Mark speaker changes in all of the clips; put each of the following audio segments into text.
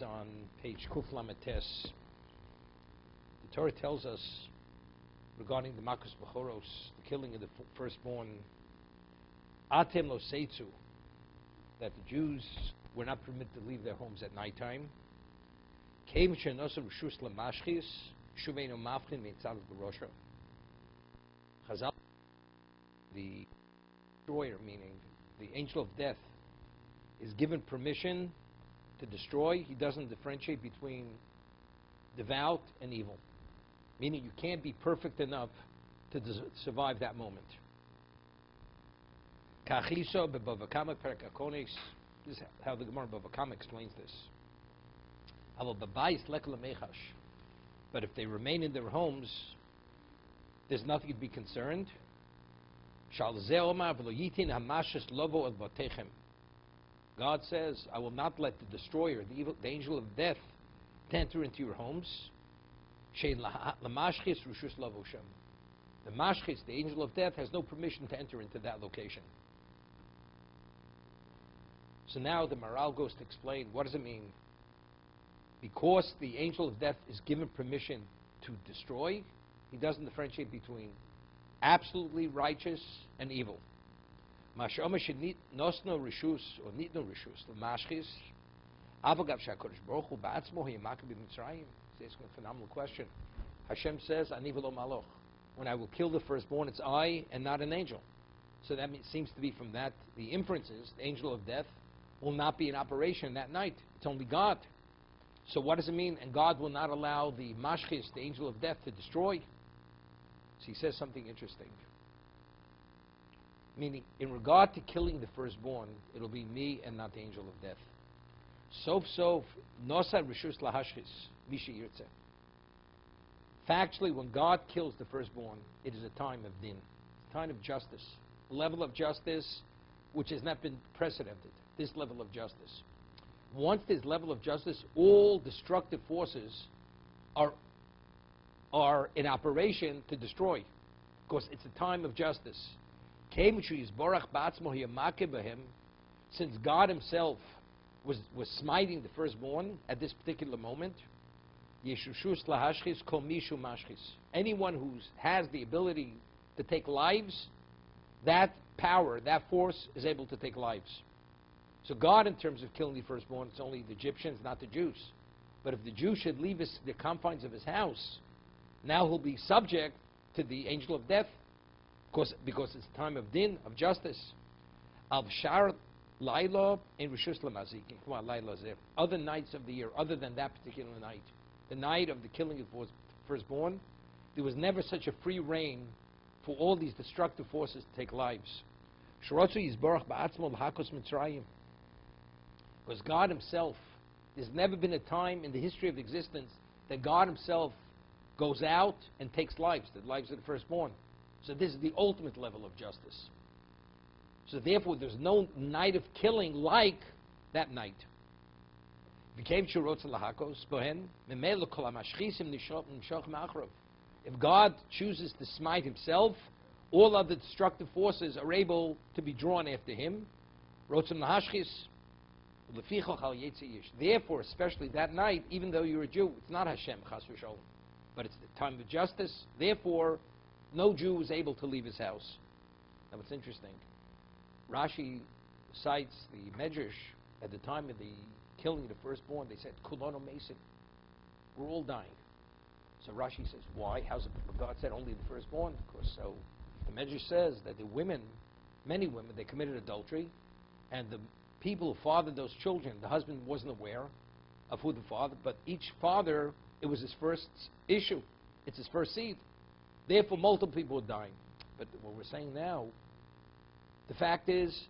Speaker 1: on page Kuf Lametes. The Torah tells us regarding the Makos Bechoros, the killing of the firstborn, Atem lo seitzu, that the Jews were not permitted to leave their homes at nighttime. Keim she'nosu reshus lemashchis, shuveinu mavchin meitzav b'rosha. Chazal, the destroyer, meaning the angel of death, is given permission to destroy. He doesn't differentiate between devout and evil, meaning you can't be perfect enough to survive that moment. Kachiso b'Bava Kama perek Akonis. This is how the Gemara Bava Kama explains this. But if they remain in their homes, there's nothing to be concerned. God says, I will not let the destroyer, the angel of death, enter into your homes. The mashchis, the angel of death, has no permission to enter into that location. So now the Maral goes to explain, what does it mean? Because the angel of death is given permission to destroy, he doesn't differentiate between absolutely righteous and evil. It's a phenomenal question. Hashem says, when I will kill the firstborn, it's I and not an angel. So that seems to be from that, the inferences, the angel of death will not be in operation that night. It's only God. So what does it mean? And God will not allow the mashchis, the angel of death, to destroy? So he says something interesting. Meaning, in regard to killing the firstborn, it'll be me and not the angel of death. Sof sof, nosa rishus lahashchis, misha yirtzeh. Factually, when God kills the firstborn, it is a time of din, a time of justice, a level of justice which has not been precedented, this level of justice. Once this level of justice, all destructive forces are in operation to destroy, because it's a time of justice. Since God himself was smiting the firstborn at this particular moment, anyone who has the ability to take lives, that power, that force is able to take lives. So God, in terms of killing the firstborn, it's only the Egyptians, not the Jews. But if the Jew should leave the confines of his house, now he'll be subject to the angel of death, because it's a time of din, of justice. Al shar laila in rishus lamazikin. Come on, laila zeh. Other nights of the year, other than that particular night, the night of the killing of the firstborn, there was never such a free reign for all these destructive forces to take lives. Shorotzu yizborach ba'atzmo l'hakos mitzrayim. Because God himself, there's never been a time in the history of existence that God himself goes out and takes lives, the lives of the firstborn. So this is the ultimate level of justice. So therefore, there's no night of killing like that night. If God chooses to smite himself, all other destructive forces are able to be drawn after him. Therefore, especially that night, even though you're a Jew, it's not Hashem, chas v'sholom, but it's the time of justice. Therefore, no Jew was able to leave his house. Now, what's interesting, Rashi cites the Medrash at the time of the killing of the firstborn. They said, "Kulono Mason, we're all dying." So Rashi says, "Why? How's it?" God said only the firstborn. Of course, so the Medrash says that the women, many women, they committed adultery, and the people who fathered those children, the husband wasn't aware of who the father, but each father, it was his first issue. It's his first seed. Therefore, multiple people were dying. But what we're saying now, the fact is,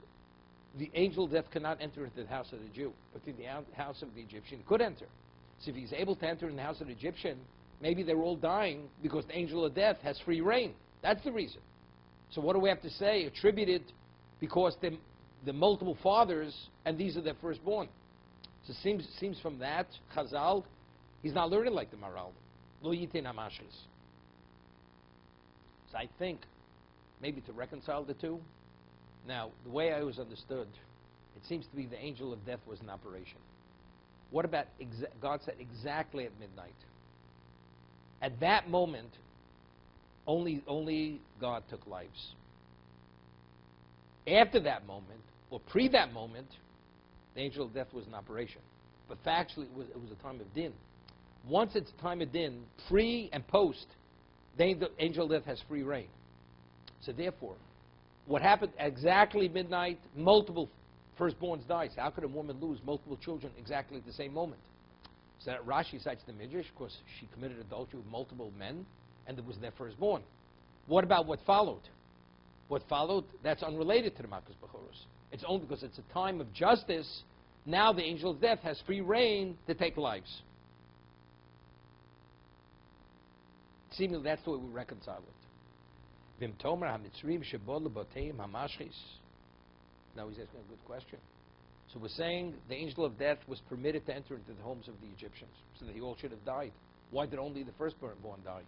Speaker 1: the angel of death cannot enter into the house of the Jew, but in the house of the Egyptian he could enter. So if he's able to enter in the house of the Egyptian, maybe they're all dying because the angel of death has free reign. That's the reason. So what do we have to say? Attributed because the multiple fathers, and these are their firstborn. So it seems from that, Chazal, he's not learning like the Maral. Lo yitin hamashchis. So I think, maybe to reconcile the two, now, the way I was understood, it seems to be the angel of death was in operation. What about, God said exactly at midnight. At that moment, only God took lives. After that moment, or pre that moment, the angel of death was in operation. But factually, it was a time of din. Once it's a time of din, pre and post, the angel of death has free reign. So therefore, what happened at exactly midnight, multiple firstborns died. How could a woman lose multiple children exactly at the same moment? So that Rashi cites the Midrash, because she committed adultery with multiple men, and it was their firstborn. What about what followed? What followed, that's unrelated to the Makkos Bechoros. It's only because it's a time of justice. Now the angel of death has free reign to take lives. Seemingly, that's the way we reconcile it. Now he's asking a good question. So we're saying the angel of death was permitted to enter into the homes of the Egyptians, so that they all should have died. Why did only the firstborn die?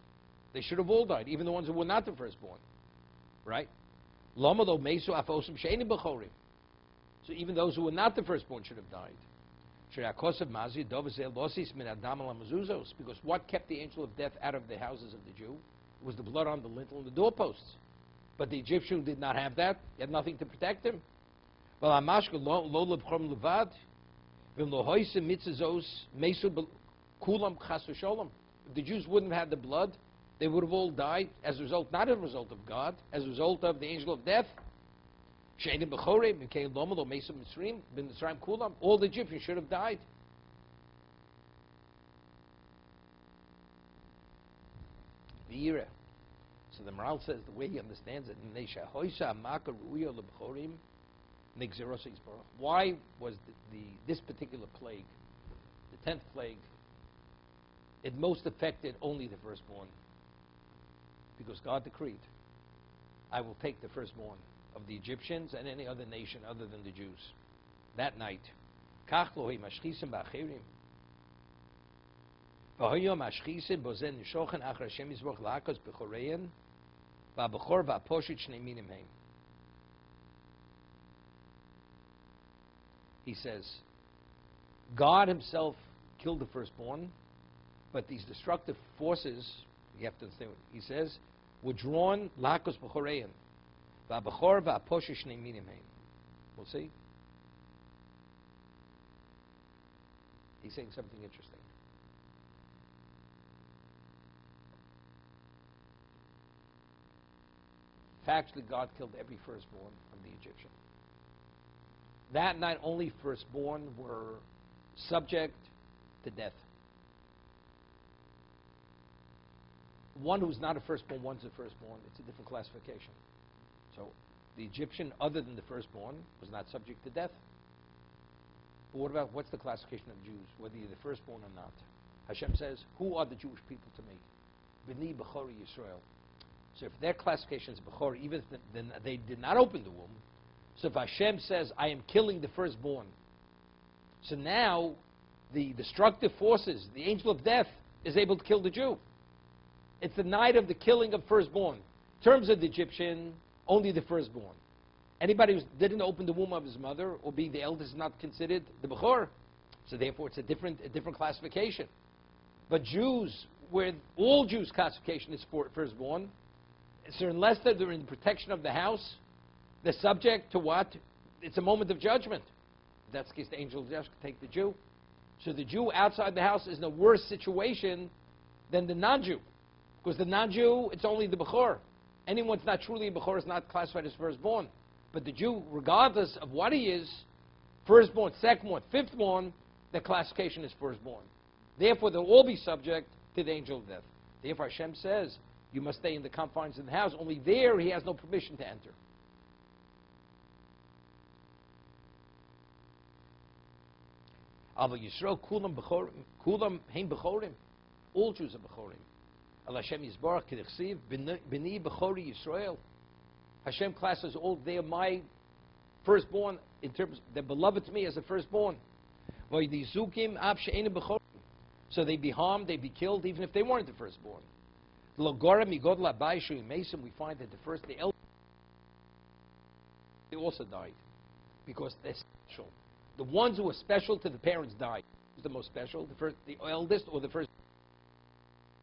Speaker 1: They should have all died, even the ones who were not the firstborn. Right? So even those who were not the firstborn should have died. Because what kept the angel of death out of the houses of the Jew was the blood on the lintel and the doorposts. But the Egyptian did not have that. He had nothing to protect him. If the Jews wouldn't have had the blood, they would have all died as a result, not as a result of God, as a result of the angel of death. All the Egyptians should have died. So the Maral says the way he understands it, why was this particular plague, the 10th plague, it most affected only the firstborn? Because God decreed, I will take the firstborn of the Egyptians and any other nation other than the Jews. That night. He says, God himself killed the firstborn, but these destructive forces, you have to understand what he says, were drawn lakos b'chorein. We'll see. He's saying something interesting. Factually, God killed every firstborn of the Egyptian. That night, only firstborn were subject to death. One who's not a firstborn, one's a firstborn. It's a different classification. So the Egyptian, other than the firstborn, was not subject to death. But what about, what's the classification of Jews, whether you're the firstborn or not? Hashem says, who are the Jewish people to me? B'ni B'chori Yisrael. So if their classification is B'chori, even if they did not open the womb, so if Hashem says, I am killing the firstborn, so now the destructive forces, the angel of death, is able to kill the Jew. It's the night of the killing of firstborn. In terms of the Egyptian, only the firstborn. Anybody who didn't open the womb of his mother or be the eldest is not considered the Bechor. So therefore it's a different classification. But Jews, where all Jews' classification is for firstborn, so unless they're in the protection of the house, they're subject to what? It's a moment of judgment. If that's the case, the angel of death can take the Jew. So the Jew outside the house is in a worse situation than the non-Jew. Because the non-Jew, it's only the Bechor. Anyone that's not truly a Bechor is not classified as firstborn. But the Jew, regardless of what he is, firstborn, secondborn, fifthborn, the classification is firstborn. Therefore, they'll all be subject to the angel of death. Therefore, Hashem says, you must stay in the confines of the house. Only there he has no permission to enter. Ava Yisrael kulam heim bechorim. All Jews are bechorim. Al Hashem Yisbarach k'dichsiv b'ni bechori Yisrael. Hashem classes all, they are my firstborn, in terms, they're beloved to me as a firstborn. So they'd be harmed, they'd be killed, even if they weren't the firstborn. We find that the elders, they also died, because they're special. The ones who were special to the parents died. is the most special, the eldest, or the first.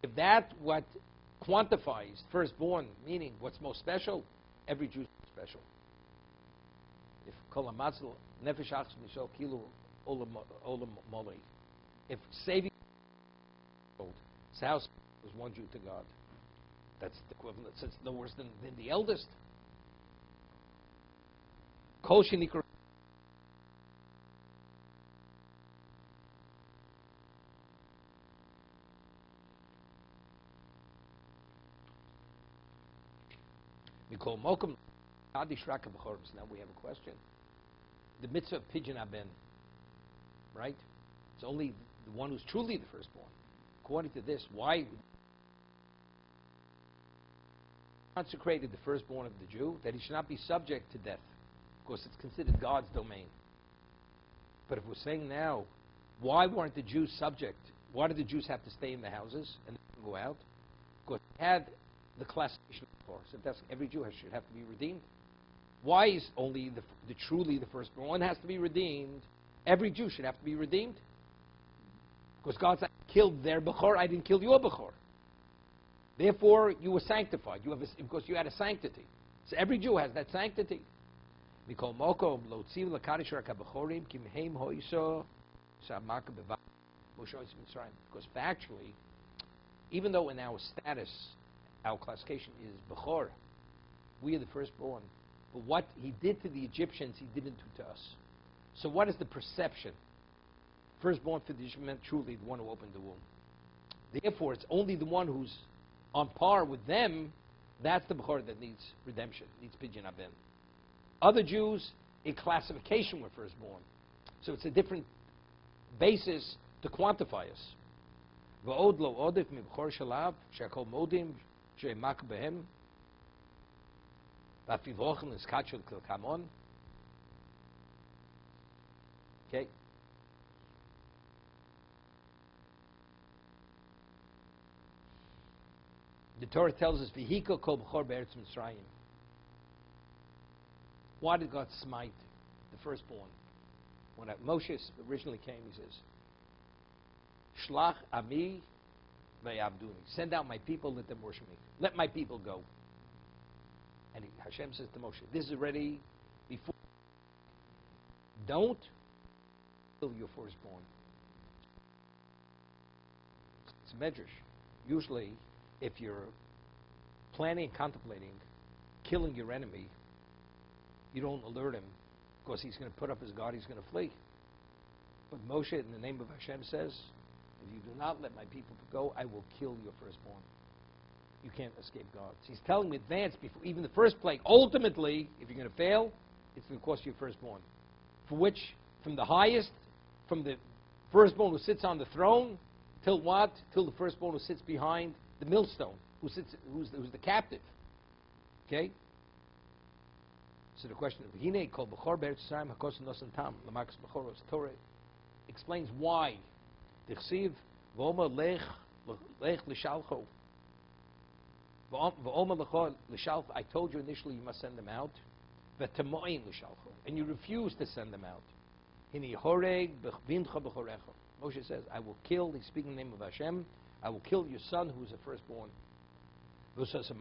Speaker 1: If that what quantifies firstborn, meaning what's most special, every Jew is special. If kol hamatzil nefesh achas mishal kilu olam molei, if saving his house was one Jew to God, that's the equivalent. It's no worse than the eldest. Kol shenikra. Mikol mokum adish raka b'choros. Now we have a question. The mitzvah of pidyon haben, right? It's only the one who's truly the firstborn. According to this, why consecrated the firstborn of the Jew? That he should not be subject to death, because it's considered God's domain. But if we're saying now, why weren't the Jews subject? Why did the Jews have to stay in the houses and go out? Because they had the classification of the Torah. So that's every Jew should have to be redeemed. Why is only the truly the firstborn one has to be redeemed? Every Jew should have to be redeemed. Because God said, I killed their Bechor, I didn't kill your Bechor. Therefore, you were sanctified. Because you had a sanctity. So every Jew has that sanctity. Because factually, even though in our status, our classification is Bechor, we are the firstborn. But what he did to the Egyptians, he didn't do to us. So what is the perception? Firstborn for the Egyptian meant truly the one who opened the womb. Therefore, it's only the one who's on par with them, that's the Bechor that needs redemption, needs pidyon haben. Other Jews, in classification, were firstborn. So it's a different basis to quantify us. V'od lo odif mi b'chor shalav, shekol modim, she'emak behem, v'afivochen eskachot kilkamon. Okay. The Torah tells us, "V'hiko kol b'chor be'eretz Mitzrayim." Why did God smite the firstborn? When Moshe originally came, he says, "Shlach ami ve'yavduni." Send out my people, let them worship me. Let my people go. And Hashem says to Moshe, "This is already before. Don't kill your firstborn." It's medrash. Usually, if you're planning, contemplating killing your enemy, you don't alert him because he's going to put up his guard, he's going to flee. But Moshe, in the name of Hashem, says, if you do not let my people go, I will kill your firstborn. You can't escape God. So he's telling me in advance, before even the first plague, ultimately, if you're going to fail, it's going to cost you your firstborn. For which, from the highest, from the firstborn who sits on the throne, till what? Till the firstborn who sits behind the millstone, who's the captive. Okay? So the question of Hine kol b'chor be'eretz Yisrael hakos nosan tam l'makas b'choros. Torah explains why. Dichsiv v'omer lech l'shalcho. V'omer lecho l'shalcho. I told you initially you must send them out. V'temoin l'shalcho. And you refuse to send them out. Hine horeg b'vincha b'chorecha. Moshe says, I will kill, he's speaking in the name of Hashem, I will kill your son who is a firstborn. This was the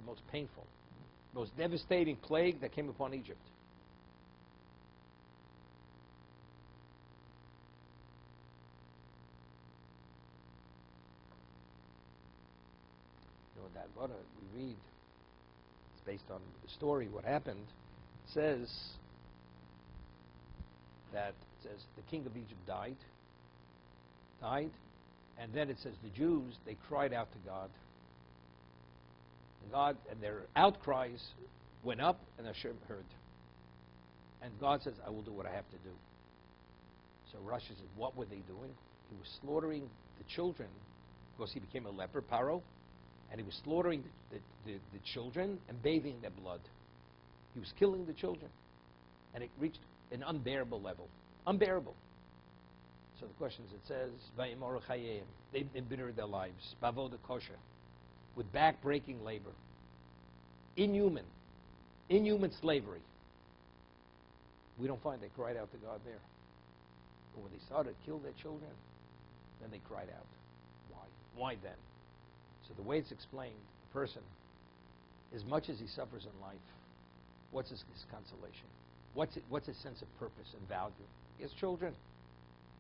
Speaker 1: most painful, most devastating plague that came upon Egypt. You know, that what we read, it's based on the story, what happened, says that the king of Egypt died, and then it says the Jews, they cried out to God. And God, and their outcries went up, and Hashem heard. And God says, I will do what I have to do. So Rashi says, what were they doing? He was slaughtering the children, because he became a leper, Paro, and he was slaughtering the children and bathing in their blood. He was killing the children. And it reached an unbearable level. Unbearable. So the question is, it says, they embittered their lives, bavoda kosher, with back-breaking labor, inhuman slavery. We don't find they cried out to God there. But when they started to kill their children, then they cried out. Why? Why then? So the way it's explained, a person, as much as he suffers in life, what's his consolation? What's his sense of purpose and value? He has children.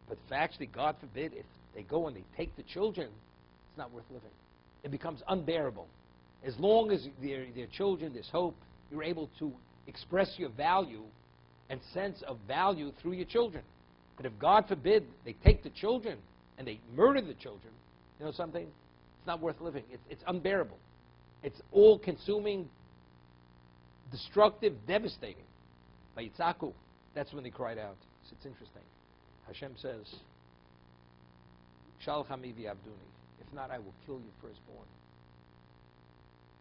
Speaker 1: But if actually, God forbid, if they go and they take the children, it's not worth living. It becomes unbearable. As long as they're children, there's hope. You're able to express your value and sense of value through your children. But if, God forbid, they take the children and they murder the children, you know something? It's not worth living. It's unbearable. It's all-consuming, destructive, devastating. By Yitzhaku, that's when they cried out. So it's interesting. Hashem says, Shalach hami v'yavduni. If not, I will kill your firstborn.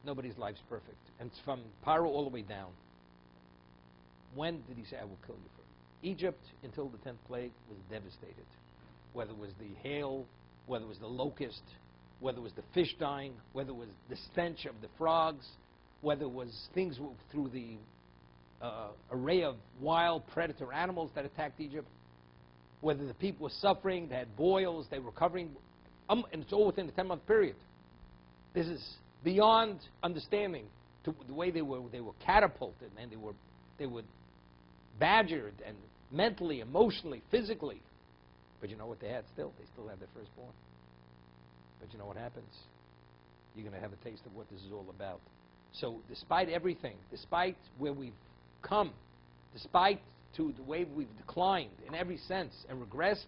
Speaker 1: Nobody's life's perfect. And it's from Paro all the way down. When did he say, I will kill you first? Egypt, until the 10th plague, was devastated. Whether it was the hail, whether it was the locust, whether it was the fish dying, whether it was the stench of the frogs, whether it was things through the array of wild predator animals that attacked Egypt, whether the people were suffering, they had boils, they were recovering, and it's all within the 10-month period. This is beyond understanding to the way they were catapulted, and they were badgered, and mentally, emotionally, physically. But you know what they had still? They still had their firstborn. But you know what happens? You're going to have a taste of what this is all about. So despite everything, despite where we've come, despite to the way we've declined in every sense and regressed,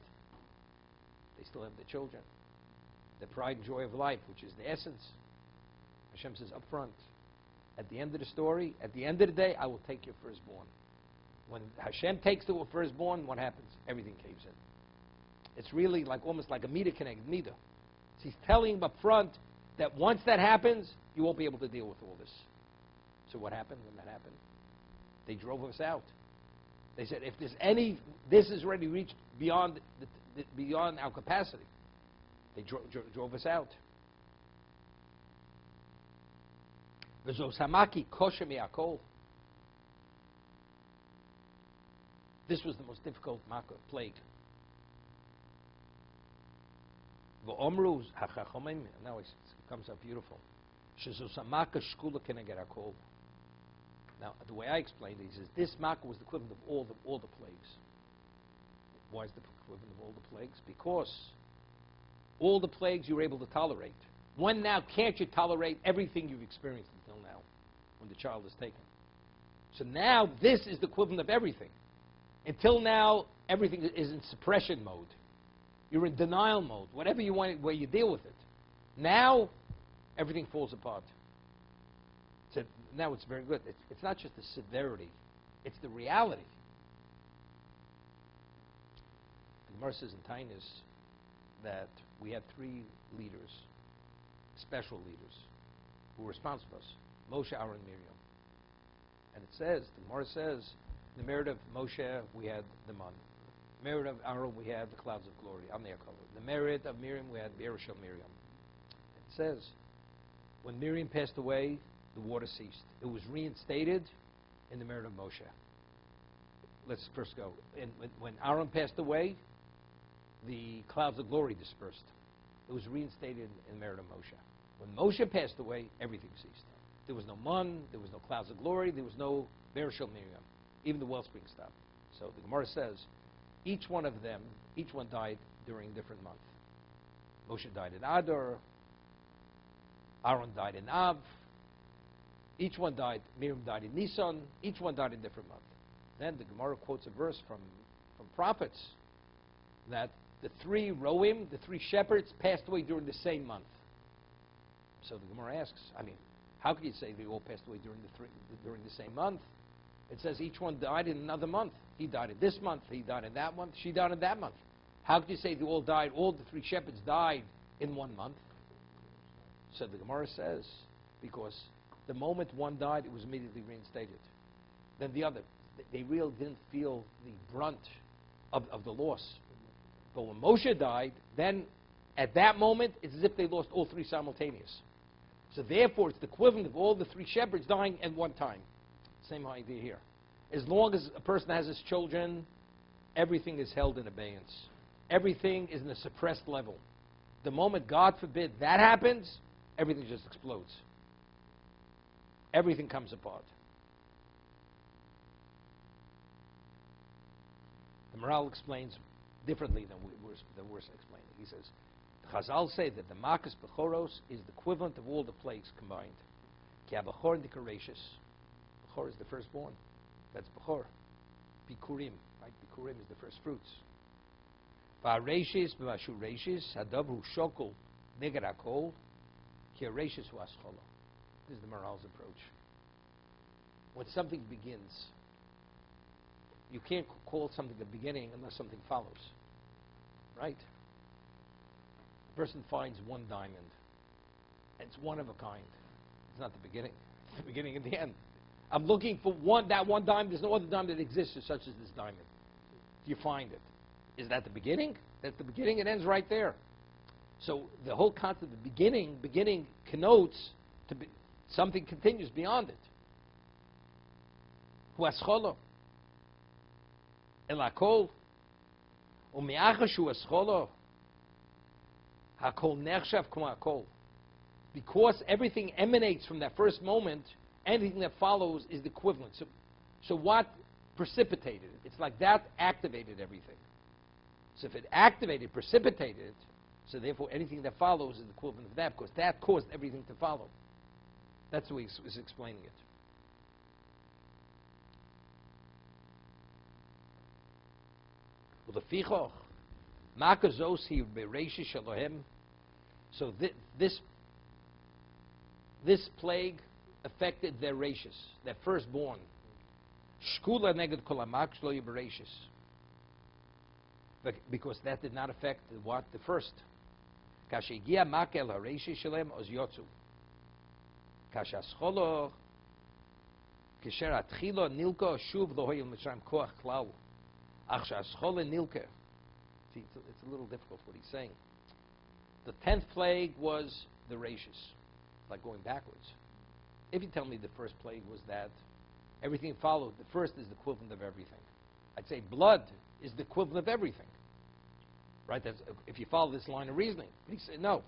Speaker 1: they still have their children. The pride and joy of life, which is the essence. Hashem says up front, at the end of the story, at the end of the day, I will take your firstborn. When Hashem takes the firstborn, what happens? Everything caves in. It's really like almost like a meter connected meter. He's telling him up front that once that happens, you won't be able to deal with all this. So what happened when that happened? They drove us out. They said, if there's this has already reached beyond beyond our capacity. They drove us out. This was the most difficult plague. Now it comes out beautiful. Now, the way I explained it is this makkah was the equivalent of all the plagues. Why is the equivalent of all the plagues? Because all the plagues you were able to tolerate. When now can't you tolerate everything you've experienced until now, when the child is taken? So now this is the equivalent of everything. Until now, everything is in suppression mode. You're in denial mode. Whatever you want, where you deal with it. Now, everything falls apart. So now it's very good. It's not just the severity. It's the reality. The Gemara says in Tainis that we had 3 leaders, special leaders, who were responsible for us. Moshe, Aaron, and Miriam. And it says, the Gemara says, in the merit of Moshe, we had the man. The merit of Aaron, we had the clouds of glory. I'm their color. The merit of Miriam, we had Bereshel Miriam. It says, when Miriam passed away, the water ceased. It was reinstated in the merit of Moshe. Let's first go. And when Aaron passed away, the clouds of glory dispersed. It was reinstated in the merit of Moshe. When Moshe passed away, everything ceased. There was no man, there was no clouds of glory, there was no Bereshel Miriam. Even the wellspring stopped. So the Gemara says, each one of them, each one died during a different month. Moshe died in Adar, Aaron died in Av, each one died, Miriam died in Nisan, each one died in a different month. Then the Gemara quotes a verse from prophets that the 3 Roim, the 3 shepherds, passed away during the same month. So the Gemara asks, how can you say they all passed away during the same month? It says each one died in another month. He died in this month, he died in that month, she died in that month. How can you say they all died, all the 3 shepherds died in one month? So the Gemara says, because the moment one died, it was immediately reinstated. Then the other, they really didn't feel the brunt of the loss. But when Moshe died, then at that moment, it's as if they lost all 3 simultaneous. So therefore, it's the equivalent of all the 3 shepherds dying at one time. Same idea here. As long as a person has his children everything is held in abeyance. Everything is in a suppressed level. The moment, God forbid, that happens, everything just explodes. Everything comes apart. The Maral explains differently than we're explaining. He says, the Chazal say that the Makas Bechoros is the equivalent of all the plagues combined. Ki ha-Bechor Nikarashis. Bechor is the firstborn. That's Bechor. Bikurim. Right? Bikurim is the first fruits. Va'areshis b'vashu reshis hadav hu shokol neged hakol ki ha-reshis hu ascholo. This is the Maral's approach. When something begins, you can't call something the beginning unless something follows. Right? A person finds one diamond, and it's one of a kind. It's not the beginning. It's the beginning and the end. I'm looking for that one diamond. There's no other diamond that exists such as this diamond. You find it. Is that the beginning? That's the beginning. It ends right there. So the whole concept of beginning connotes something continues beyond it. Hu ascholo el hakol u'mi'achas hu ascholo hakol nechshav k'mo hakol. Because everything emanates from that first moment, anything that follows is the equivalent. So what precipitated it? It's like that activated everything. So if it activated, precipitated it, so therefore anything that follows is the equivalent of that, because that caused everything to follow. That's the way he's explaining it. Ulefichoch, makazos hi bereishish Elohim. So this plague affected their rashis, their firstborn. Shkula neged kol hamak shlo yibereshis. Because that did not affect what? The first. Kashegia makel hareshi shalem oz yotzu. Kashascholo kisher atchilo nilko shuv lo hoyel mishram koach klau. Ach shaschole nilke. See, it's a little difficult what he's saying. The 10th plague was the rashis, like going backwards. If you tell me the first plague was that, everything followed. The first is the equivalent of everything. I'd say blood is the equivalent of everything. Right? That's, if you follow this line of reasoning. But he said no.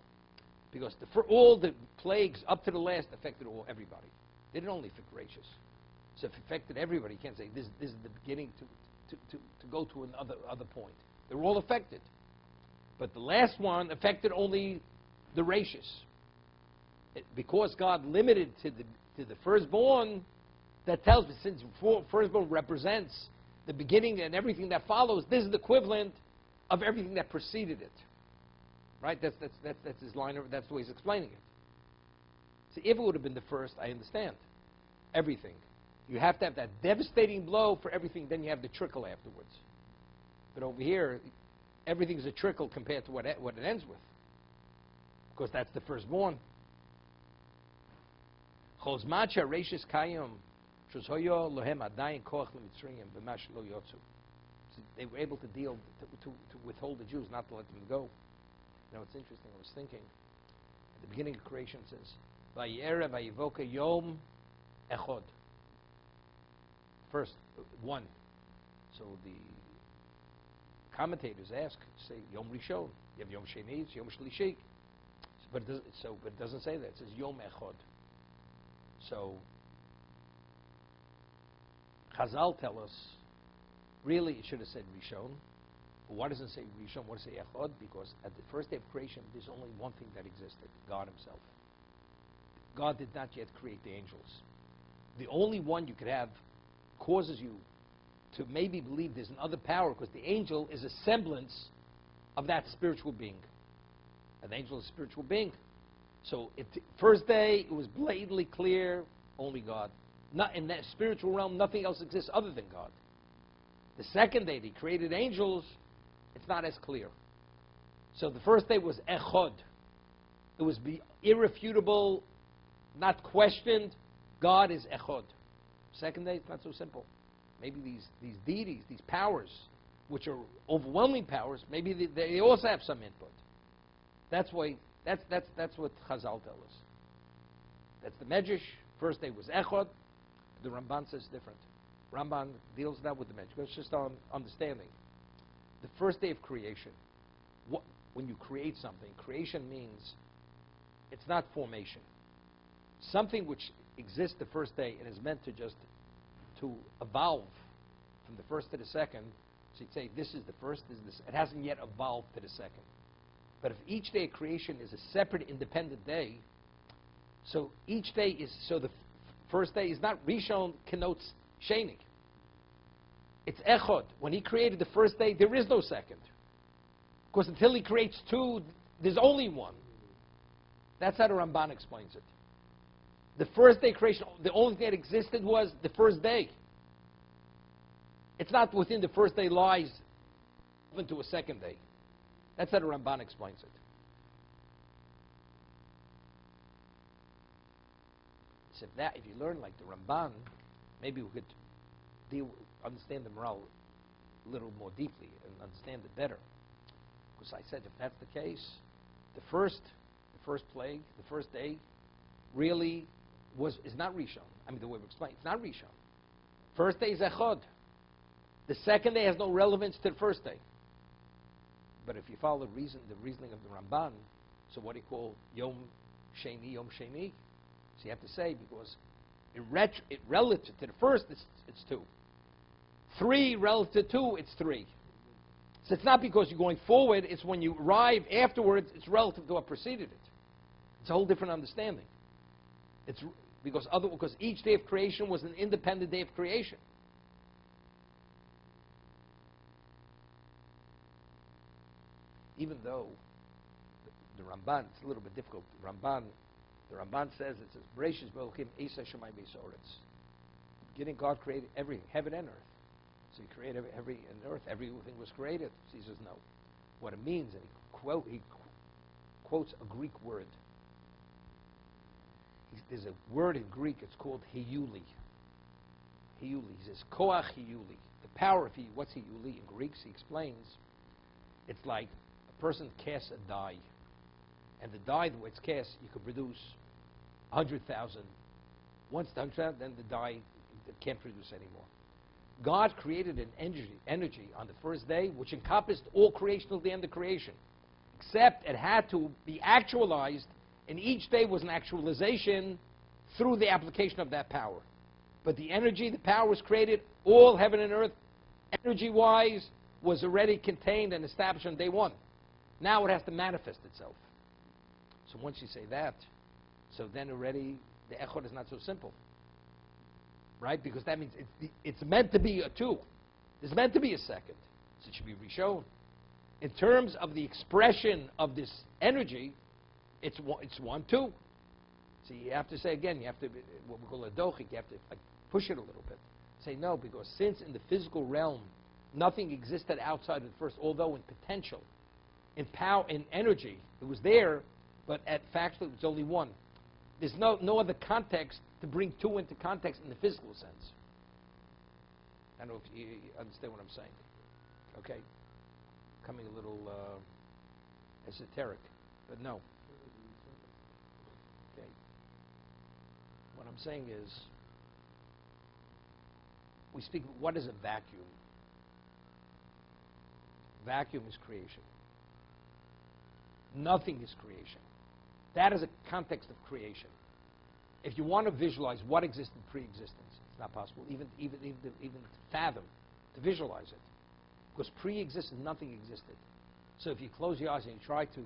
Speaker 1: Because all the plagues up to the last affected everybody. They didn't only affect rashis. So if it affected everybody, you can't say this is the beginning to go to another point. They were all affected. But the last one affected only the rashis. Because God limited to the firstborn, that tells me since firstborn represents the beginning and everything that follows, this is the equivalent of everything that preceded it. Right? That's his line. That's the way he's explaining it. See, if it would have been the first, I understand. Everything. You have to have that devastating blow for everything, then you have the trickle afterwards. But over here, everything's a trickle compared to what it ends with. Because that's the firstborn. Chosmacha reshis kayom shoshoyo lohem adayin koach lemitzrayim b'mash lo yotzu. They were able to deal to withhold the Jews, not to let them go. Now it's interesting. I was thinking at the beginning of creation it says vayera vayivoka yom echod. First one. So the commentators say Yom Rishon. You have Yom Sheni, it's Yom Shlishi. But it doesn't say that. It says Yom Echad. So Chazal tell us, really it should have said Rishon. But why doesn't it say Rishon? Why does it say Echad? Because at the first day of creation, there's only one thing that existed, God himself. God did not yet create the angels. The only one you could have causes you to maybe believe there's another power, because the angel is a semblance of that spiritual being. An angel is a spiritual being. So first day, it was blatantly clear, only God. Not in that spiritual realm, nothing else exists other than God. The second day, he created angels, it's not as clear. So the first day was echod. It was irrefutable, not questioned. God is echod. Second day, it's not so simple. Maybe these deities, these powers, which are overwhelming powers, maybe they also have some input. That's why. That's what Chazal tell us. That's the Medrash. First day was echod. The Ramban says different. Ramban deals not with the Medrash. It's just on understanding. the first day of creation, when you create something, creation means it's not formation. Something which exists the first day and is meant to just to evolve from the first to the second. So you'd say this is the first, this is this. It hasn't yet evolved to the second. But if each day of creation is a separate, independent day, so each day is, so the first day is not Rishon connotes Sheni. It's Echod. When he created the first day, there is no second. Because until he creates two, there's only one. That's how the Ramban explains it. The first day creation, the only thing that existed was the first day. It's not within the first day lies into a second day. That's how the Ramban explains it. So if you learn like the Ramban, maybe we could understand the morale a little more deeply and understand it better. Because I said if that's the case, the first plague, the first day, really is not Rishon. I mean, the way we explain, it's not Rishon. First day is Echod. The second day has no relevance to the first day. But if you follow the reasoning of the Ramban, so what do you call Yom Sheni? So you have to say, because relative to the first, it's 2. 3 relative to 2, it's 3. So it's not because you're going forward, it's when you arrive afterwards, it's relative to what preceded it. It's a whole different understanding. It's because each day of creation was an independent day of creation. Even though the Ramban, it's a little bit difficult. The Ramban says, Bereshis Belokim Eisa Shemai Beisoretz. Beginning, God created everything, heaven and earth. So he created every and earth, everything was created. So he says no. What it means, and he quotes a Greek word. There's a word in Greek, it's called hiyuli. Hiyuli. He says, koach hiyuli. The power of hiyuli. What's hiyuli in Greek? He explains, it's like a person casts a die. And the die, the way it's cast, you could produce 100,000. Once the 100,000, then the die it can't produce anymore. God created an energy on the first day which encompassed all creation till the end of creation. Except it had to be actualized, and each day was an actualization through the application of that power. But the energy, the power was created, all heaven and earth, energy-wise, was already contained and established on day one. Now it has to manifest itself. So once you say that, so then already the echod is not so simple. Right? Because that means it's meant to be a 2. It's meant to be a second. So it should be reshown. In terms of the expression of this energy, it's 1, 2. So you have to say again, you have to, what we call a dochik, you have to like push it a little bit. Say no, because since in the physical realm, nothing existed outside of the first, although in potential, in power, in energy, it was there, but at factually it was only 1. There's no other context to bring 2 into context in the physical sense. I don't know if you understand what I'm saying. Okay? Coming a little esoteric, but no. Okay. What I'm saying is, we speak, what is a vacuum? Vacuum is creation. Nothing is creation. That is a context of creation. If you want to visualize what existed pre-existence, it's not possible, even to fathom, to visualize it. Because pre-existence, nothing existed. So if you close your eyes and you try to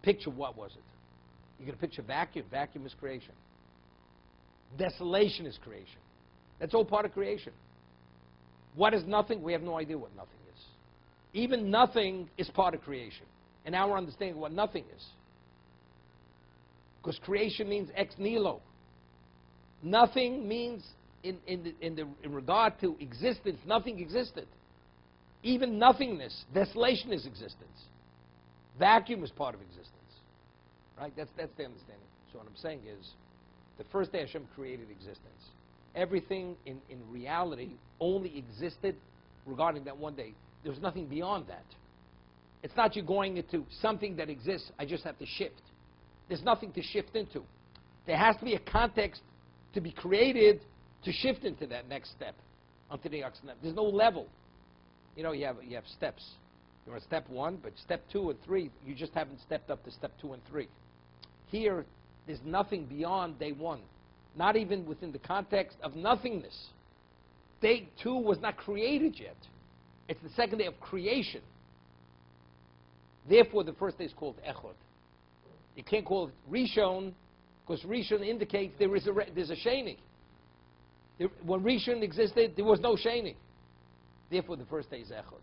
Speaker 1: picture what was it, you're going to picture vacuum. Vacuum is creation. Desolation is creation. That's all part of creation. What is nothing? We have no idea what nothing is. Even nothing is part of creation. In our understanding of what nothing is. Because creation means ex nihilo. Nothing means, in regard to existence, nothing existed. Even nothingness, desolation is existence. Vacuum is part of existence. Right? That's the understanding. So what I'm saying is, the first day Hashem created existence. Everything in reality only existed regarding that one day. There's nothing beyond that. It's not you going into something that exists, I just have to shift. There's nothing to shift into. There has to be a context to be created to shift into that next step, onto the next step. There's no level. You know, you have steps. You're on step 1, but step 2 and 3, you just haven't stepped up to step 2 and 3. Here, there's nothing beyond day 1, not even within the context of nothingness. Day 2 was not created yet. It's the second day of creation. Therefore, the first day is called Echad. You can't call it Rishon, because Rishon indicates there's a Sheni. When Rishon existed, there was no Sheni. Therefore, the first day is Echad.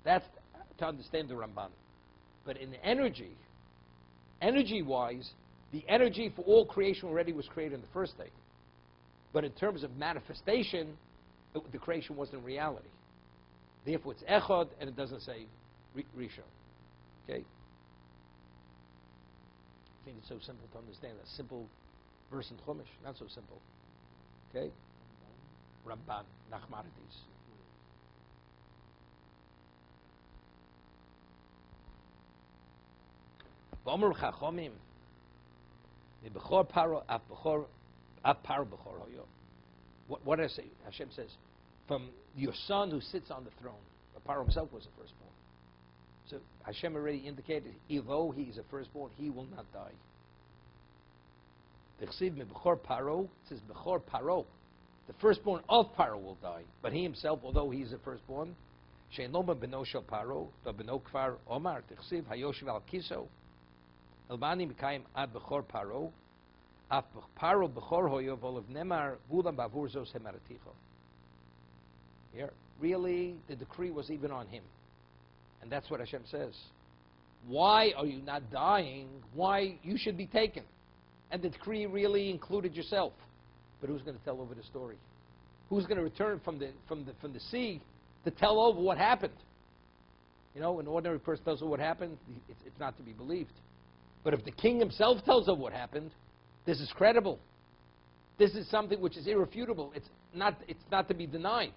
Speaker 1: That's to understand the Ramban. But in energy-wise, the energy for all creation already was created in the first day. But in terms of manifestation, the creation wasn't reality. Therefore, it's Echad, and it doesn't say Rishon. Okay? I think it's so simple to understand. A simple verse in Chumash, not so simple. Okay? Ramban, Nachmanides. V'omer Chachomim, Bechor Paro, Af Paro Bechor Hoyo. What did I say? Hashem says, from your son who sits on the throne. Paro himself was a firstborn. So Hashem already indicated, although he is a firstborn, he will not die. Bechsiv me Bechor Paro, it says Bechor Paro. The firstborn of Paro will die, but he himself, although he is a firstborn, She'enoma beno shel Paro, beno kvar Omar, Bechsiv Hayoshiv al Kiso, Elbani Mikayim ad Bechor Paro, Af Paro Bechor Hoyo, Volav Nemar, Vulam Bavur Zos Hemaraticho. Here, really, the decree was even on him. And that's what Hashem says. Why are you not dying? Why you should be taken? And the decree really included yourself. But who's going to tell over the story? Who's going to return from the sea to tell over what happened? You know, an ordinary person tells over what happened, it's not to be believed. But if the king himself tells over what happened, this is credible. This is something which is irrefutable. It's not to be denied.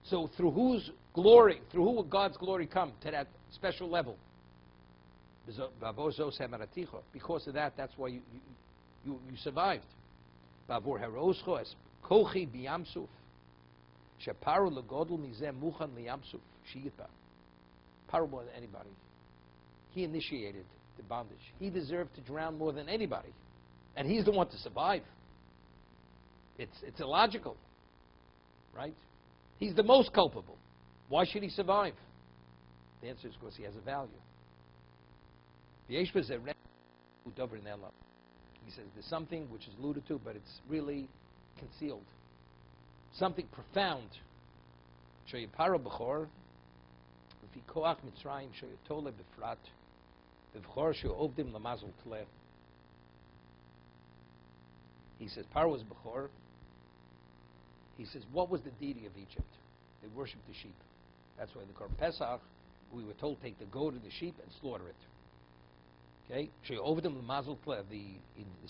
Speaker 1: So through whose glory, through who will God's glory come to that special level? Because of that, that's why you survived. Paro more than anybody. He initiated the bondage. He deserved to drown more than anybody. And he's the one to survive. It's illogical. Right? He's the most culpable. Why should he survive? The answer is because he has a value. He says there's something which is alluded to, but it's really concealed. Something profound. He says, Paro was Bechor. He says, what was the deity of Egypt? They worshipped the sheep. That's why the Korban Pesach, we were told, take the goat and the sheep and slaughter it. Okay? The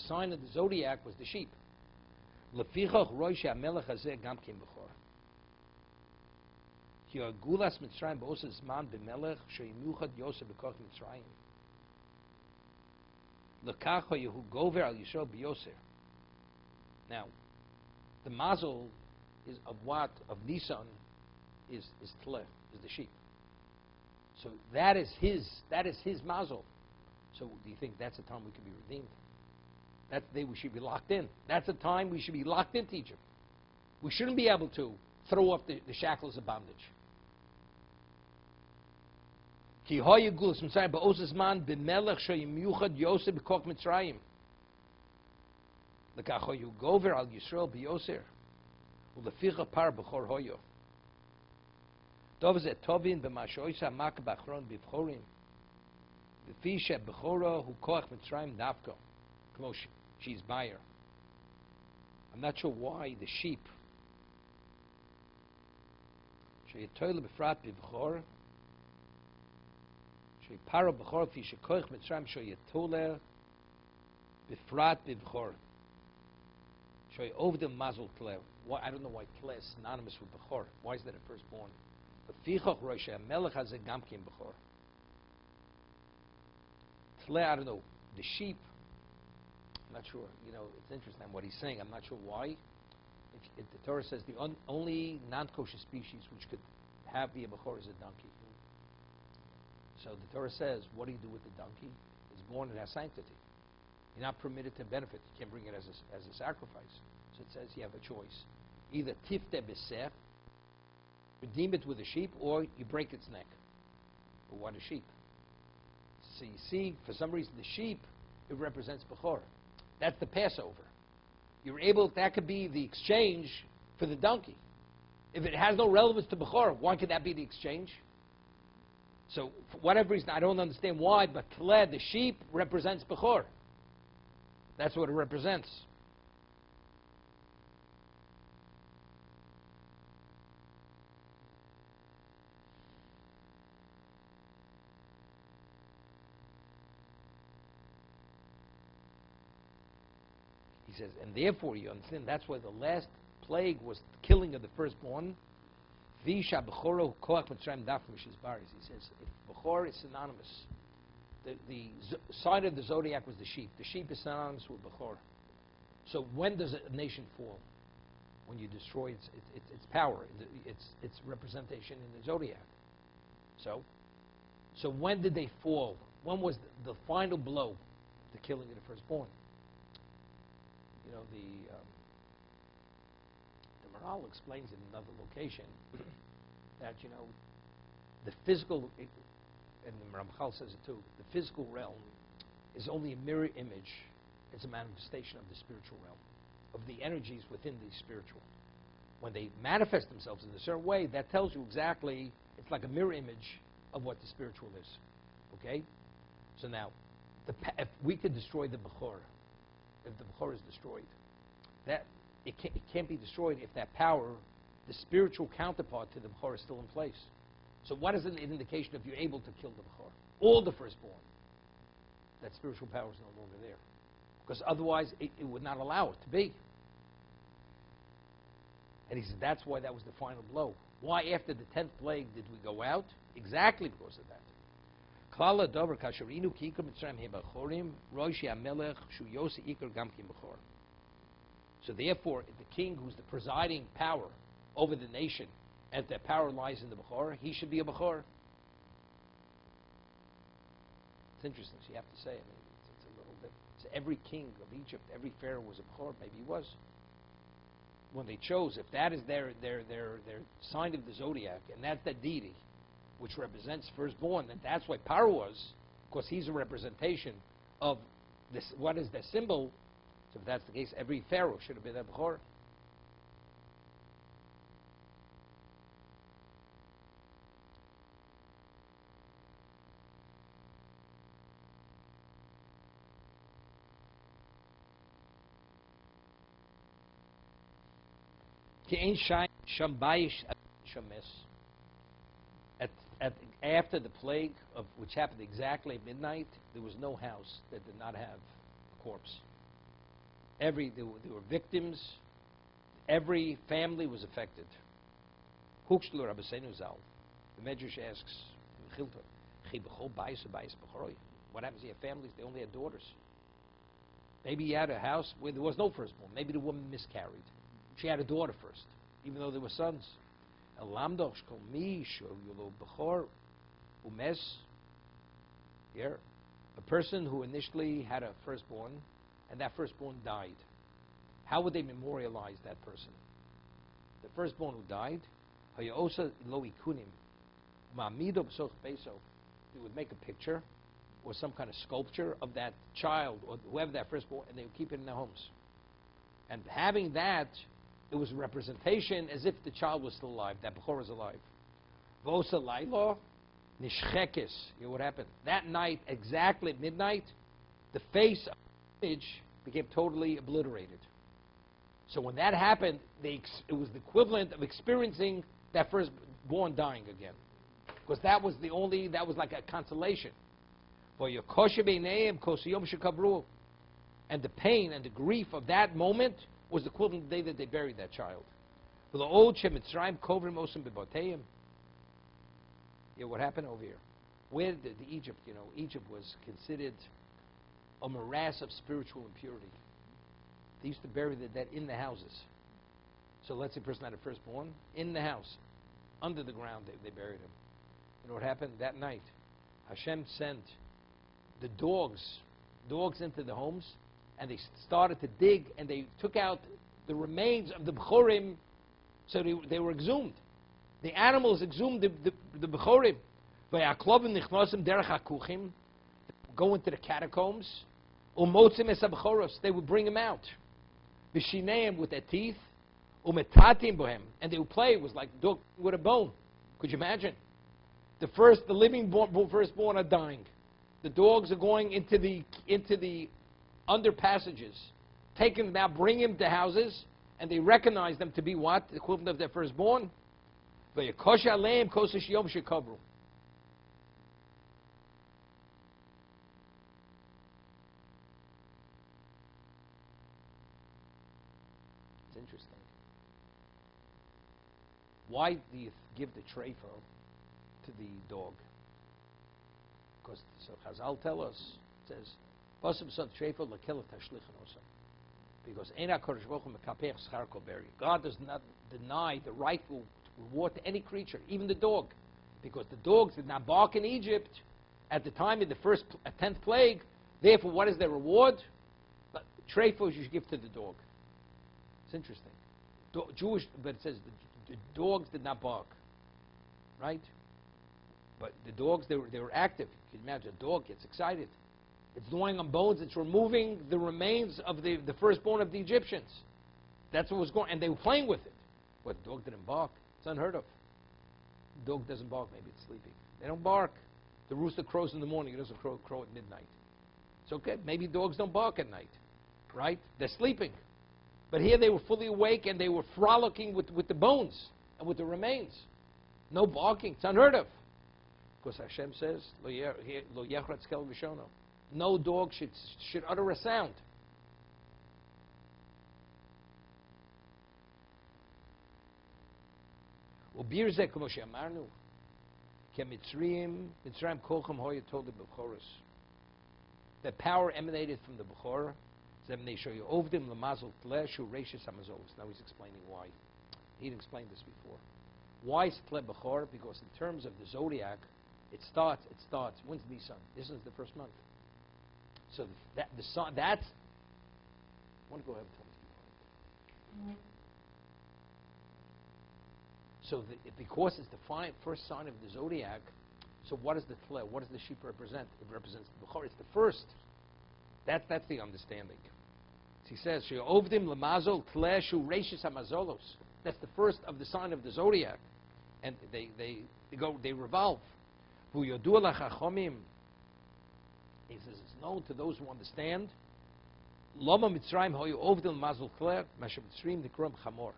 Speaker 1: sign of the zodiac was the sheep. Now, the mazel is of what? Of Nisan is tleh, is the sheep. So that is his mazel. So do you think that's the time we can be redeemed? That's the day we should be locked in. That's the time we should be locked into Egypt. We shouldn't be able to throw off the shackles of bondage. Ki hoye gulas Mitzrayim ba'ozes man b'melech sheyimyuchad Yosef b'kok Mitzrayim. L'kachoyu gover al Yisrael b'Yoser u'leficha par b'chor hoyo. Dov zeh tovin b'mashoysa mak b'achron b'vchorim b'fi she'b'choro hu koach Mitzrayim nafko kmo she's buyer. I'm not sure why the sheep sheyetoyle b'frat b'vchor sheyparo b'chor fi shekoach Mitzrayim sheyetoyle b'frat b'vchor. Over the mazel tleh. I don't know why tleh is synonymous with bechor. Why is that a firstborn? Lefichach rosh melech hazeh gamkin bechor. Tleh, I don't know. The sheep. I'm not sure. You know, it's interesting what he's saying. I'm not sure why. The Torah says the only non-kosher species which could be a bechor is a donkey. So the Torah says, what do you do with the donkey? It's born, it has sanctity. You're not permitted to benefit. You can't bring it as a sacrifice. So it says you have a choice. Either tifte b'sech, redeem it with a sheep, or you break its neck. But what a sheep? So you see, for some reason, the sheep, it represents bechor. That's the Passover. You're able, that could be the exchange for the donkey. If it has no relevance to bechor, why could that be the exchange? So, for whatever reason, I don't understand why, but Tleh, the sheep, represents bechor. That's what it represents. He says, and therefore, you understand, that's why the last plague was the killing of the firstborn. He says, if bechor is synonymous, the sign of the zodiac was the sheep. The sheep is synonymous with bechor. So when does a nation fall? When you destroy its power, its representation in the zodiac. So when did they fall? When was the final blow? The killing of the firstborn. You know, the Maral explains in another location that, you know, the physical, and the Ramchal says it too, the physical realm is only a mirror image. It's a manifestation of the spiritual realm, of the energies within the spiritual. When they manifest themselves in a certain way, that tells you exactly, it's like a mirror image of what the spiritual is. Okay? So now, if we could destroy the bechor, if the bechor is destroyed, that it can't be destroyed if that power, the spiritual counterpart to the bechor, is still in place. So what is an indication if you're able to kill the bechor? All the firstborn. That spiritual power is no longer there. Because otherwise, it would not allow it to be. And he said that's why that was the final blow. Why after the 10th plague did we go out? Exactly because of that. So therefore, the king who's the presiding power over the nation, and that power lies in the bechor, he should be a bechor. It's interesting, so you have to say, I mean, it's a little bit. So every king of Egypt, every pharaoh was a bechor, maybe he was. When they chose, if that is their sign of the zodiac, and that's that deity, which represents firstborn, and that's why Paro was, because he's a representation of this. What is the symbol? So if that's the case, every pharaoh should have been a bechor. After the plague, which happened exactly at midnight, there was no house that did not have a corpse. There were victims. Every family was affected. The Medrash asks, what happens if you have families? They only had daughters. Maybe you had a house where there was no firstborn. Maybe the woman miscarried. She had a daughter first, even though there were sons. Here, a person who initially had a firstborn, and that firstborn died. How would they memorialize that person? The firstborn who died, they would make a picture or some kind of sculpture of that child or whoever that firstborn, and they would keep it in their homes. And having that, it was a representation as if the child was still alive, that bechor was alive. Vosa laila nishchekes. You know what happened? That night, exactly at midnight, the face of the image became totally obliterated. So when that happened, it was the equivalent of experiencing that firstborn dying again. Because that was like a consolation. For your kosher beinayim kosiyom shekabru. And the pain and the grief of that moment was the equivalent of the day that they buried that child. For the old Shemitzrayim kovrim osam bebotayim. Yeah, what happened over here? Where did Egypt, Egypt was considered a morass of spiritual impurity. They used to bury the dead in the houses. So let's say a person had a firstborn in the house, under the ground, they buried him. You know what happened that night? Hashem sent the dogs into the homes, and they started to dig, and they took out the remains of the B'chorim, so they were exhumed. The animals exhumed the B'chorim. Go into the catacombs. They would bring him out. With their teeth. And they would play. It was like dog with a bone. Could you imagine? The firstborn are dying. The dogs are going into the under passages, taking them out, bringing them to houses, and they recognize them to be what? The equivalent of their firstborn. It's interesting. Why do you give the treifo to the dog? Because so Chazal tell us, it says, because God does not deny the rightful reward to any creature, even the dog. Because the dogs did not bark in Egypt at the time of the 10th plague. Therefore, what is their reward? Treifos you should give to the dog. It's interesting. Jewish, but it says the dogs did not bark. Right? But the dogs, they were active. You can imagine a dog gets excited. It's gnawing on bones. It's removing the remains of the firstborn of the Egyptians. That's what was going on. And they were playing with it. But the dog didn't bark. It's unheard of. The dog doesn't bark. Maybe it's sleeping. They don't bark. The rooster crows in the morning. It doesn't crow at midnight. It's okay. Maybe dogs don't bark at night. Right? They're sleeping. But here they were fully awake and they were frolicking with the bones and with the remains. No barking. It's unheard of. Because Hashem says, Lo yechratz kel v'shono. No dog should utter a sound. Ubirze k'mo she'amarnu, ke'mitzrayim kolchem hoya told the B'choros. The power emanated from the B'chor. Now he's explaining why. He didn't explain this before. Why is Tle B'chor? Because in terms of the zodiac, it starts. When's Nisan? This is the first month. So the sun. That's. I want to go ahead and tell me. So because it's the first sign of the zodiac, so what does the tle? What does the sheep represent? It represents the b'chor. It's the first. That's the understanding. So he says, "She'ovdim lemazol tle shu reishis hamazolos." That's the first of the sign of the zodiac, and they revolve. He says it's known to those who understand. Lama Mitzrayim hoyu ovdil mazul kler mashem Mitzrayim nikram chamor.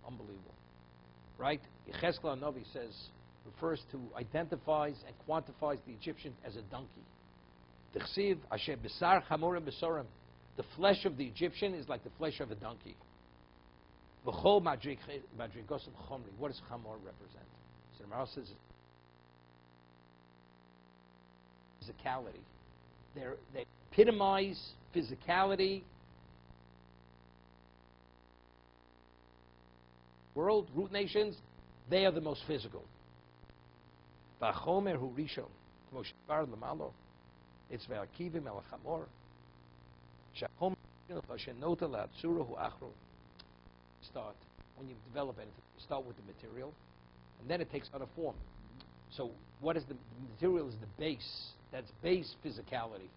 Speaker 1: Unbelievable, right? Yechezkel Hanavi refers to, identifies and quantifies the Egyptian as a donkey. T'chsiv asher besar chamor besorim. The flesh of the Egyptian is like the flesh of a donkey. V'chol madrigosim chomri. What does chamor represent? So the Maral says physicality. They epitomize physicality. World, root nations, they are the most physical. V'chomer hu rishon, t'moshvar l'malo, it's ve'akivim el chamor, she'chomer she'nota la'atzura hu achro. Start, when you develop anything, you start with the material, and then it takes on a form. So what is the material is the base. That's base physicality.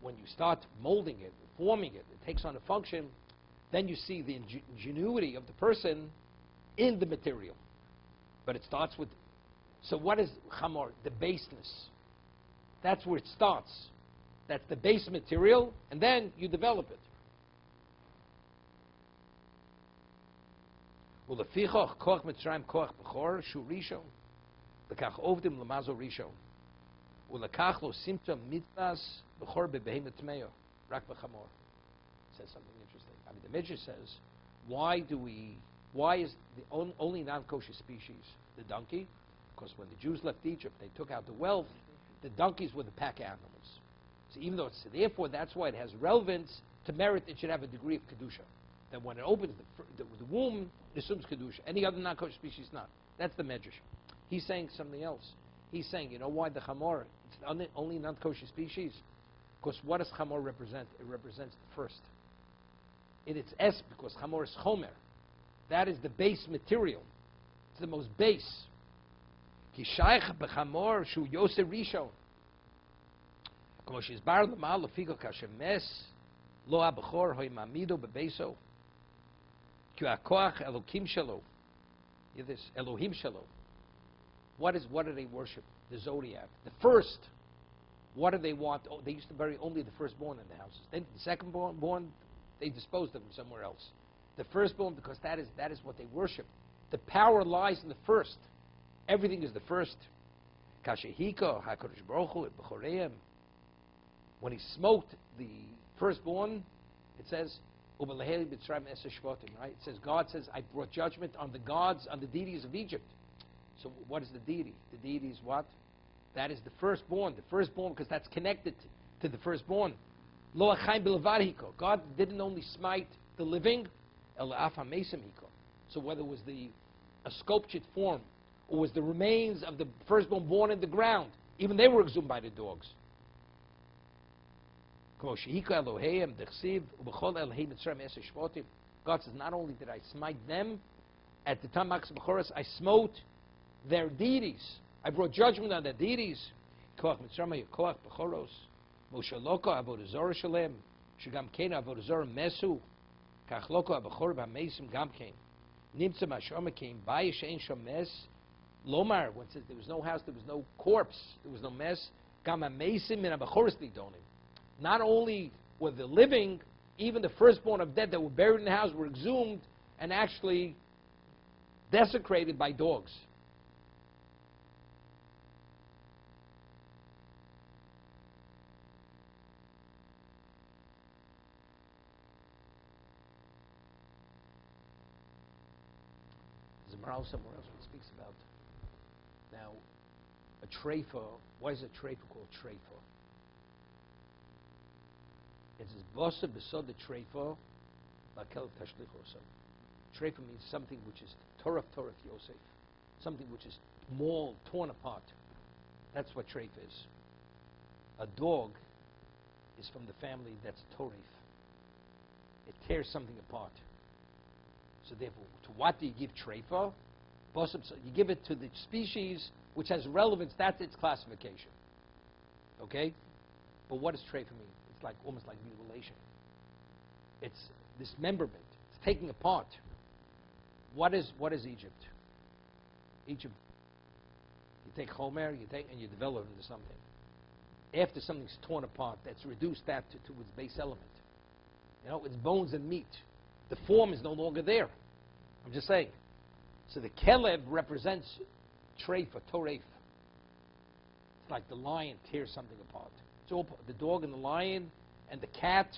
Speaker 1: When you start molding it, forming it, it takes on a function, then you see the ingenuity of the person in the material. But it starts with, so what is chamor? The baseness. That's where it starts. That's the base material, and then you develop it. Ulefichach koach mitzrayim koach b'chor shu rishon, lekach ovdim lemazo rishon. Ulekach lo simta mitzvahs b'chor bebehemet tmeyo rak b'chamor. Says something interesting. I mean, the Midrash says, why is the only non-kosher species the donkey? Because when the Jews left Egypt, they took out the wealth. The donkeys were the pack animals. So even though therefore that's why it has relevance to merit. It should have a degree of kedusha. That when it opens, the womb assumes kedusha. Any other non-kosher species, not. That's the medrash. He's saying something else. He's saying, you know why the chamor, it's only non-kosher species? Because what does chamor represent? It represents the first. In its S, because chamor is chomer. That is the base material. It's the most base. Ki shaykh b'chamor shu yosef rishon. Como shizbar l'mal lefiko kashemes lo abchor hoy mamido bebeso. Ki hakoach elokim shelo. Hear this, Elohim shelo. What do they worship? The zodiac. The first. What do they want? Oh, they used to bury only the firstborn in the houses. Then the secondborn, they disposed of them somewhere else. The firstborn, because that is what they worship. The power lies in the first. Everything is the first. Kashehiko HaKadosh Baruch Hu b'choreim. When he smote the firstborn, it says, Ubaleheli b'tzrayim eseh shvatim, right? It says, God says, I brought judgment on the gods, on the deities of Egypt. So what is the deity? The deity is what? That is the firstborn. The firstborn, because that's connected to the firstborn. Lo achaim b'levadhiko. God didn't only smite the living, el afa mesim hiko. So whether it was a sculptured form, or was the remains of the firstborn born in the ground, even they were exhumed by the dogs. God says, not only did I smite them, at the time of B'choros, I smote their deities. I brought judgment on their deities. Koach Mitzrayim Koach B'choros, Moshe Loko Avodah Shalem, Shegam Kena Avodah Mesu, Kach Loko Abachor B'Meisim Gam Kein, Nimtza Mashoma Kein, Bayish Ein Shom Mes, Lomar. When it says there was no house, there was no corpse, there was no mess. Gam Meisim Min Abachoros Lidonim. Not only were the living, even the firstborn of dead that were buried in the house were exhumed and actually desecrated by dogs. There's a moral somewhere else when it speaks about now a treifa. Why is a treifa called treifa? It says "Vasa besod the treifa, lakel tashlich osam." Treifa means something which is torah Yosef, something which is mauled, torn apart. That's what treifa is. A dog is from the family that's torif. It tears something apart. So therefore, to what do you give treifa? You give it to the species which has relevance. That's its classification. Okay? But what does treifa mean? It's like almost like mutilation. It's dismemberment. It's taking apart. What is Egypt? Egypt, you take Homer, and you develop it into something. After something's torn apart, that's reduced that to its base element. You know, it's bones and meat. The form is no longer there. I'm just saying. So the Kelev represents treif or toref. It's like the lion tears something apart. It's all the dog and the lion and the cat.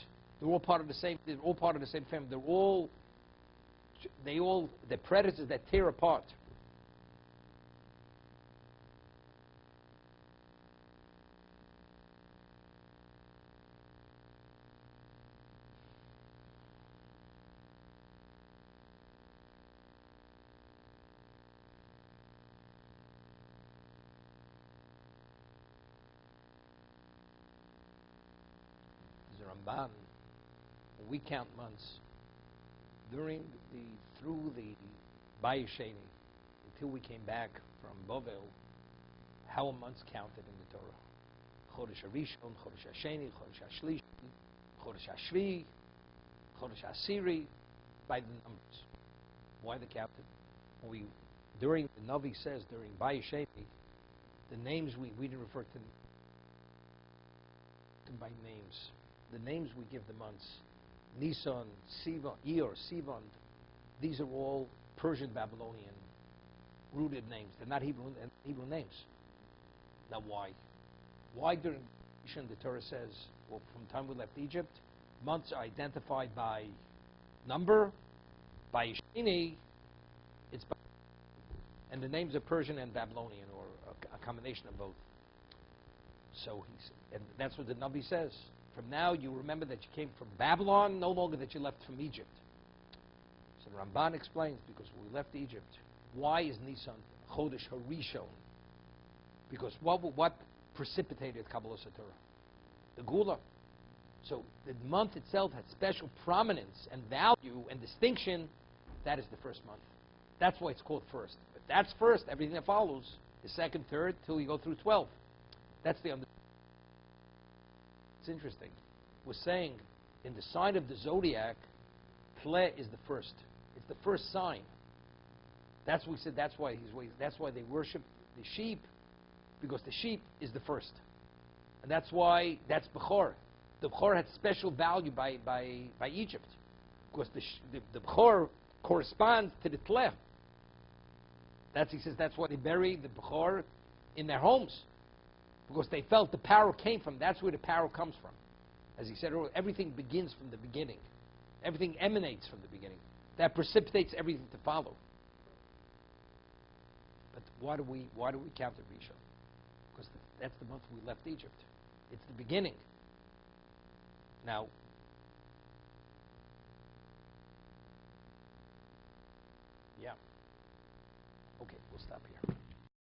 Speaker 1: They're all part of the same. They're all part of the same family. They're predators that tear apart. Ramban, when we count months, through the Bayesheni, until we came back from Bovel, how are months counted in the Torah? Chodesh HaRishon, Chodesh HaSheni, Chodesh HaShlishi, Chodesh HaShvi, Chodesh HaSiri, by the numbers. Why they counted? During the Navi says, during Bayesheni, the names we didn't refer to by names. The names we give the months, Nisan, Sivan, Iyar, Sivan, these are all Persian, Babylonian rooted names. They're not Hebrew names. Now why? Why during the Torah says, well, from the time we left Egypt, months are identified by number, by Sheni, and the names are Persian and Babylonian, or a combination of both. So and that's what the Navi says. From now, you remember that you came from Babylon, no longer that you left from Egypt. The Ramban explains, because we left Egypt. Why is Nisan Chodesh Harishon? Because what precipitated Kabbalah Satorah? The Gula. So the month itself had special prominence and value and distinction. That is the first month. That's why it's called first. If that's first, everything that follows is second, third, till you go through 12. That's the understanding. It's interesting. We're saying in the sign of the zodiac, Ple is the first. It's the first sign. That's what we said. That's why they worship the sheep, because the sheep is the first, and that's why that's Bechor. The Bechor had special value by Egypt, because the Bechor corresponds to the Tle. He says that's why they bury the Bechor in their homes, because they felt the power came from. That's where the power comes from. As he said earlier, everything begins from the beginning. Everything emanates from the beginning. That precipitates everything to follow. But why do we count it Rishon? Because that's the month we left Egypt. It's the beginning. Now, yeah. Okay, we'll stop here.